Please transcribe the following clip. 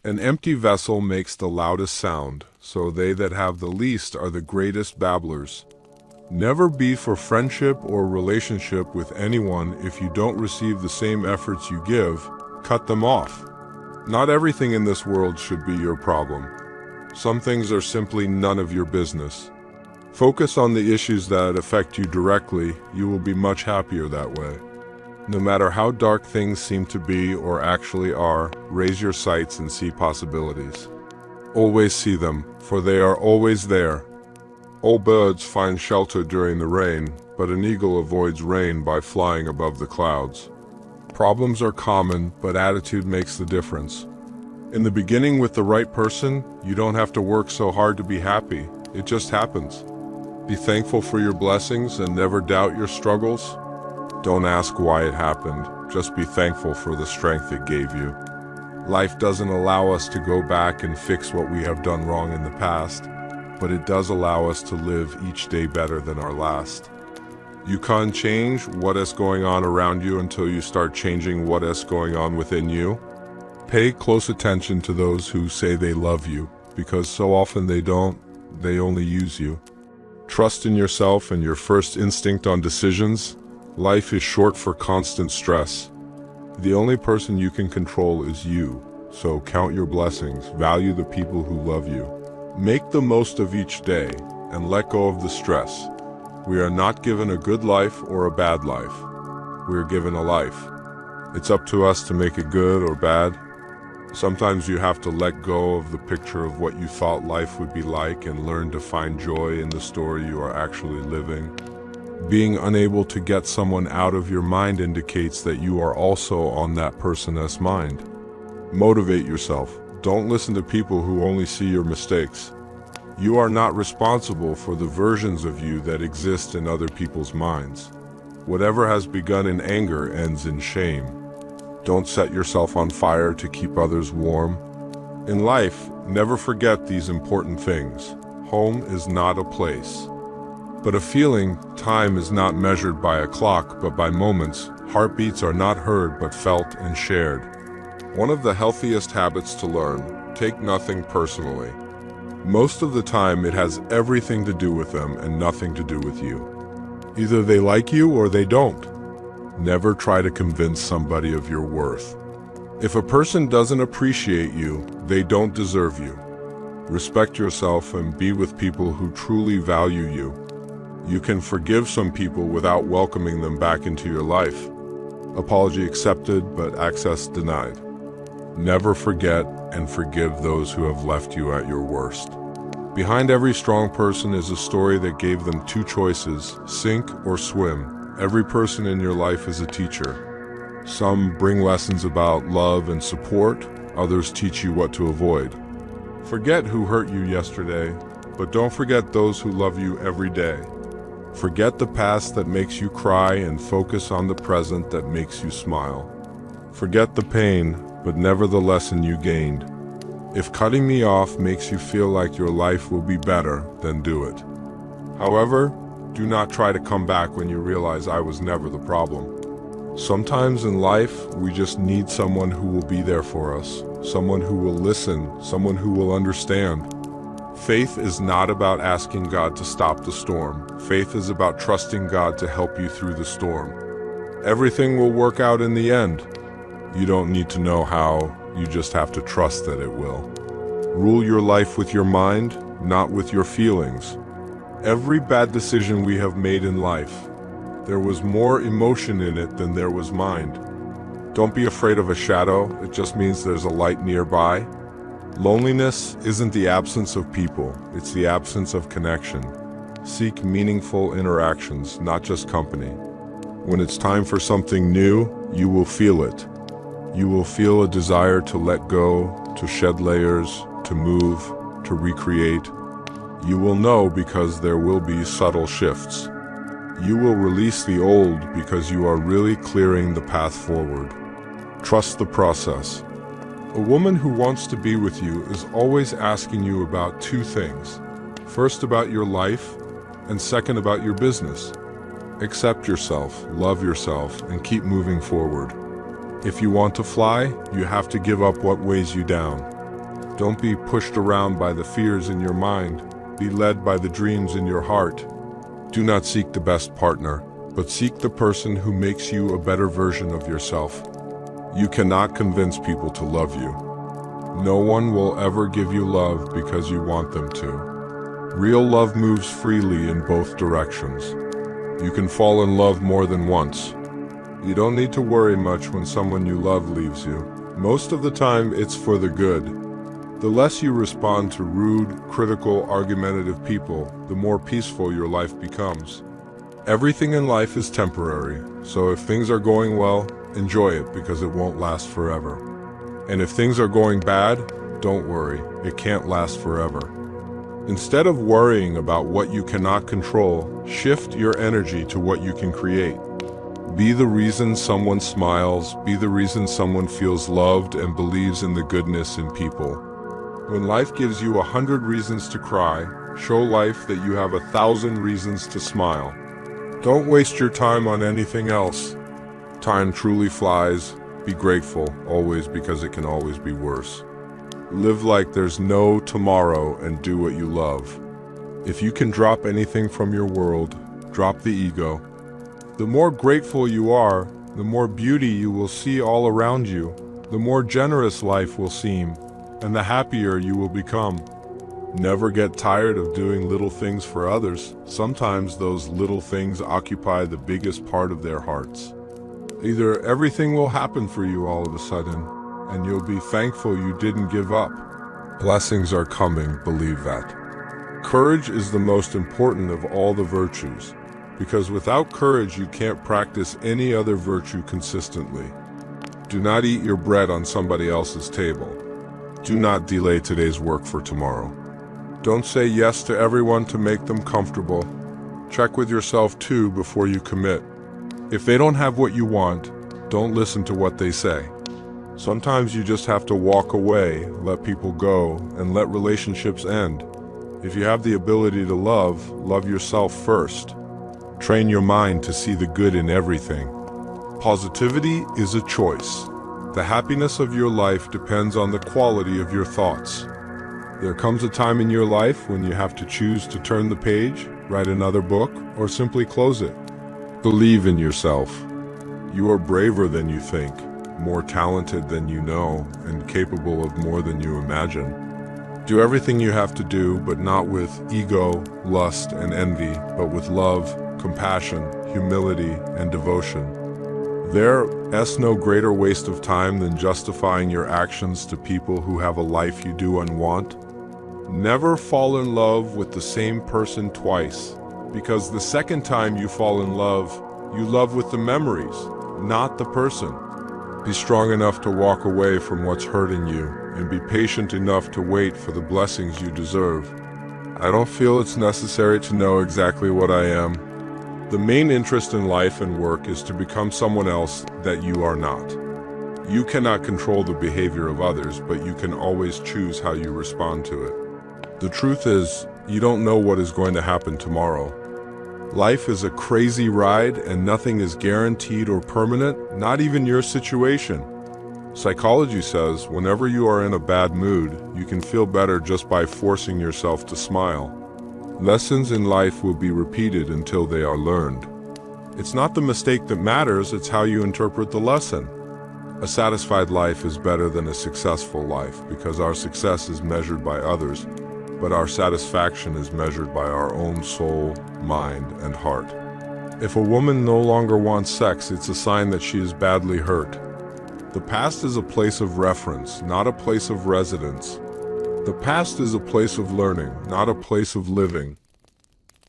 An empty vessel makes the loudest sound, so they that have the least are the greatest babblers. Never be for friendship or relationship with anyone if you don't receive the same efforts you give. Cut them off. Not everything in this world should be your problem. Some things are simply none of your business. Focus on the issues that affect you directly. You will be much happier that way. No matter how dark things seem to be or actually are, raise your sights and see possibilities. Always see them, for they are always there. All birds find shelter during the rain, but an eagle avoids rain by flying above the clouds. Problems are common, but attitude makes the difference. In the beginning, with the right person, you don't have to work so hard to be happy. It just happens. Be thankful for your blessings and never doubt your struggles. Don't ask why it happened. Just be thankful for the strength it gave you. Life doesn't allow us to go back and fix what we have done wrong in the past, but it does allow us to live each day better than our last. You can't change what is going on around you until you start changing what is going on within you. Pay close attention to those who say they love you, because so often they don't. They only use you. Trust in yourself and your first instinct on decisions. Life is short for constant stress. The only person you can control is you, so count your blessings, value the people who love you. Make the most of each day and let go of the stress. We are not given a good life or a bad life. We are given a life. It's up to us to make it good or bad. Sometimes you have to let go of the picture of what you thought life would be like and learn to find joy in the story you are actually living. Being unable to get someone out of your mind indicates that you are also on that person's mind. Motivate yourself. Don't listen to people who only see your mistakes. You are not responsible for the versions of you that exist in other people's minds. Whatever has begun in anger ends in shame. Don't set yourself on fire to keep others warm. In life, never forget these important things. Home is not a place, but a feeling. Time is not measured by a clock, but by moments. Heartbeats are not heard, but felt and shared. One of the healthiest habits to learn: take nothing personally. Most of the time, it has everything to do with them and nothing to do with you. Either they like you or they don't. Never try to convince somebody of your worth. If a person doesn't appreciate you, they don't deserve you. Respect yourself and be with people who truly value you. You can forgive some people without welcoming them back into your life. Apology accepted, but access denied. Never forget and forgive those who have left you at your worst. Behind every strong person is a story that gave them two choices: sink or swim. Every person in your life is a teacher. Some bring lessons about love and support, others teach you what to avoid. Forget who hurt you yesterday, but don't forget those who love you every day. Forget the past that makes you cry and focus on the present that makes you smile. Forget the pain, but never the lesson you gained. If cutting me off makes you feel like your life will be better, then do it. However, do not try to come back when you realize I was never the problem. Sometimes in life, we just need someone who will be there for us, someone who will listen, someone who will understand. Faith is not about asking God to stop the storm. Faith is about trusting God to help you through the storm. Everything will work out in the end. You don't need to know how, you just have to trust that it will. Rule your life with your mind, not with your feelings. Every bad decision we have made in life, there was more emotion in it than there was mind. Don't be afraid of a shadow, it just means there's a light nearby. Loneliness isn't the absence of people, it's the absence of connection. Seek meaningful interactions, not just company. When it's time for something new, you will feel it. You will feel a desire to let go, to shed layers, to move, to recreate. You will know because there will be subtle shifts. You will release the old because you are really clearing the path forward. Trust the process. A woman who wants to be with you is always asking you about two things. First, about your life, and second, about your business. Accept yourself, love yourself, and keep moving forward. If you want to fly, you have to give up what weighs you down. Don't be pushed around by the fears in your mind. Be led by the dreams in your heart. Do not seek the best partner, but seek the person who makes you a better version of yourself. You cannot convince people to love you. No one will ever give you love because you want them to. Real love moves freely in both directions. You can fall in love more than once. You don't need to worry much when someone you love leaves you. Most of the time, it's for the good. The less you respond to rude, critical, argumentative people, the more peaceful your life becomes. Everything in life is temporary, so if things are going well, enjoy it because it won't last forever. And if things are going bad, don't worry, it can't last forever. Instead of worrying about what you cannot control, shift your energy to what you can create. Be the reason someone smiles, be the reason someone feels loved and believes in the goodness in people. When life gives you 100 reasons to cry, show life that you have 1,000 reasons to smile. Don't waste your time on anything else. Time truly flies. Be grateful, always, because it can always be worse. Live like there's no tomorrow and do what you love. If you can drop anything from your world, drop the ego. The more grateful you are, the more beauty you will see all around you, the more generous life will seem, and the happier you will become. Never get tired of doing little things for others. Sometimes those little things occupy the biggest part of their hearts. Either everything will happen for you all of a sudden, and you'll be thankful you didn't give up. Blessings are coming, believe that. Courage is the most important of all the virtues, because without courage you can't practice any other virtue consistently. Do not eat your bread on somebody else's table. Do not delay today's work for tomorrow. Don't say yes to everyone to make them comfortable. Check with yourself too before you commit. If they don't have what you want, don't listen to what they say. Sometimes you just have to walk away, let people go, and let relationships end. If you have the ability to love, love yourself first. Train your mind to see the good in everything. Positivity is a choice. The happiness of your life depends on the quality of your thoughts. There comes a time in your life when you have to choose to turn the page, write another book, or simply close it. Believe in yourself. You are braver than you think, more talented than you know, and capable of more than you imagine. Do everything you have to do, but not with ego, lust, and envy, but with love, compassion, humility, and devotion. There is no greater waste of time than justifying your actions to people who have a life you do and want. Never fall in love with the same person twice, because the second time you fall in love, you love with the memories, not the person. Be strong enough to walk away from what's hurting you, and be patient enough to wait for the blessings you deserve. I don't feel it's necessary to know exactly what I am. The main interest in life and work is to become someone else that you are not. You cannot control the behavior of others, but you can always choose how you respond to it. The truth is, you don't know what is going to happen tomorrow. Life is a crazy ride, and nothing is guaranteed or permanent, not even your situation. Psychology says whenever you are in a bad mood, you can feel better just by forcing yourself to smile. Lessons in life will be repeated until they are learned. It's not the mistake that matters, it's how you interpret the lesson. A satisfied life is better than a successful life because our success is measured by others, but our satisfaction is measured by our own soul, mind, and heart. If a woman no longer wants sex, it's a sign that she is badly hurt. The past is a place of reference, not a place of residence. The past is a place of learning, not a place of living.